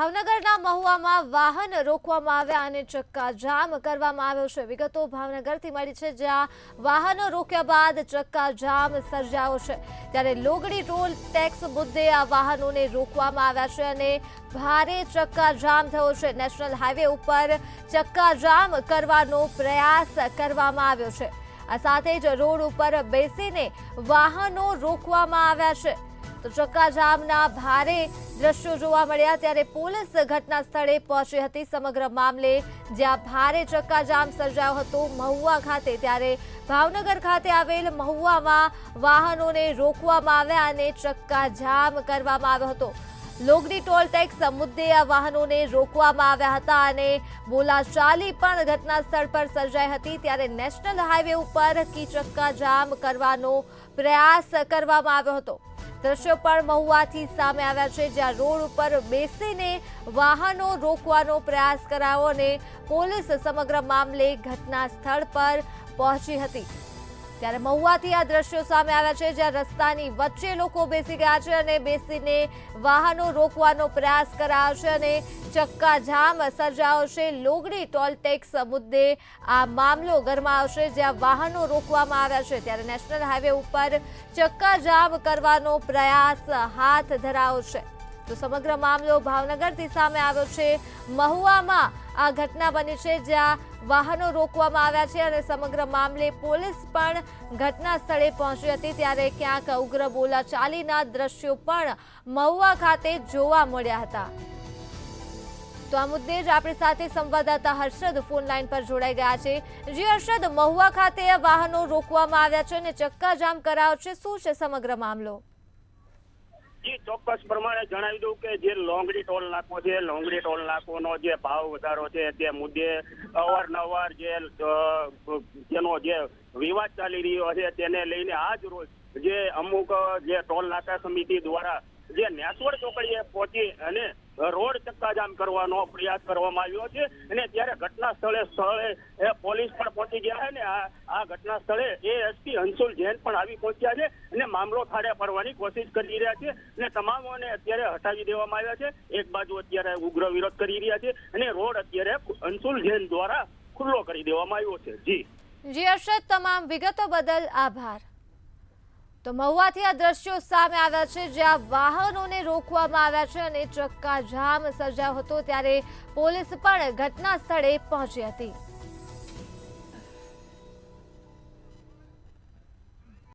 ભાવનગરના મહુવામાં વાહન રોકવામાં આવ્યા અને ચક્કાજામ કરવામાં આવ્યો છે। વિગતો ભાવનગરથી મળી છે, જ્યાં વાહનો રોક્યા બાદ ચક્કાજામ સર્જાયો છે। ત્યારે લોગડી ટોલ ટેક્સ મુદ્દે આ વાહનોને રોકવામાં આવ્યા છે અને ભારે ચક્કાજામ થયો છે। નેશનલ હાઈવે ઉપર ચક્કાજામ કરવાનો પ્રયાસ કરવામાં આવ્યો છે। આ સાથે જ રોડ ઉપર બેસીને વાહનો રોકવામાં આવ્યા છે। તો ચક્કાજામના ભારે દ્રશ્યો જોવા મળ્યા। ત્યારે પોલીસ ઘટના સ્થળે પહોંચી હતી। સમગ્ર મામલે જ્યાં ભારે ચક્કાજામ સર્જાયો હતો મહુવા ખાતે, ત્યારે ભાવનગર ખાતે આવેલ મહુવામાં વાહનોને રોકવામાં આવ્યા અને ચક્કાજામ કરવામાં આવ્યો હતો। લોગડી ટોલ ટેક્સ મુદ્દે આ વાહનોને રોકવામાં આવ્યા હતા અને બોલાચાલી પણ ઘટના સ્થળ પર સર્જાઈ હતી। ત્યારે નેશનલ હાઈવે ઉપર ચક્કાજામ કરવાનો પ્રયાસ કરવામાં આવ્યો હતો। દ્રશ્યો પણ મહુવાથી સામે આવ્યા છે, જ્યાં રોડ ઉપર બેસીને વાહનો રોકવાનો પ્રયાસ કરાયો અને પોલીસ સમગ્ર મામલે ઘટના સ્થળ પર પહોંચી હતી। ત્યારે મહુવાથી આ દ્રશ્યો સામે આવ્યા છે, જ્યાં રસ્તાની વચ્ચે લોકો બેસી ગયા છે અને બેસીને વાહનો રોકવાનો પ્રયાસ કરાયો છે અને ચક્કાજામ સર્જાયો છે। લોગડી ટોલ ટેક્સ મુદ્દે આ મામલો ગરમાયો છે, જ્યાં વાહનો રોકવામાં આવ્યા છે। ત્યારે નેશનલ હાઈવે ઉપર ચક્કાજામ કરવાનો પ્રયાસ હાથ ધરાયો છે। તો સમગ્ર મામલો ભાવનગરથી સામે આવ્યો છે। મહુવામાં આ ઘટના બની છે, જ્યાં વાહનો રોકવામાં આવ્યા છે અને સમગ્ર મામલે પોલીસ પણ ઘટના સ્થળે પહોંચી હતી। ત્યારે ક્યાંક ઉગ્ર બોલાચાલીના દ્રશ્યો પણ મહુવા ખાતે જોવા મળ્યા હતા। તો આ મુદ્દે જ આપણી સાથે સંવાદદાતા હર્ષદ ફોન લાઈન પર જોડાઈ ગયા છે। જી હર્ષદ, મહુવા ખાતે વાહનો રોકવામાં આવ્યા છે અને ચક્કાજામ કરાયો છે, શું છે સમગ્ર મામલો? જી, ચોક્કસ પ્રમાણે જણાવી દઉં કે જે લોંગડી ટોલ નાકો છે, લોંગડી ટોલ નાકોનો જે ભાવ વધારો છે તે મુદ્દે અવારનવાર જેનો જે વિવાદ ચાલી રહ્યો છે તેને લઈને આજ રોજ જે અમુક જે ટોલ નાકા સમિતિ દ્વારા જે નેસવડ ચોકડીએ પહોંચી અને રોડ ચક્કાજામ કરવાનો પ્રયાસ કરવામાં આવ્યો છે અને ત્યારે ઘટના સ્થળે પોલીસ પણ પહોંચી ગયા છે અને આ ઘટના સ્થળે એએસપી હંસુલ જૈન પણ આવી પહોંચ્યા છે અને મામલો થાળે પડવાની કોશિશ કરી રહ્યા છે અને તમામોને અત્યારે હટાવી દેવામાં આવ્યા છે। એક બાજુ અત્યારે ઉગ્ર વિરોધ કરી રહ્યા છે અને રોડ અત્યારે હંસુલ જૈન દ્વારા ખુલ્લો કરી દેવામાં આવ્યો છે। જી હર્ષદ, તમામ વિગતો બદલ આભાર। તો મહુવાથી આ દ્રશ્યો સામે આવ્યા છે, જ્યાં વાહનોને રોકવામાં આવ્યા છે અને ચક્કાજામ સર્જાયો હતો। ત્યારે પોલીસ પણ ઘટના સ્થળે પહોંચી હતી।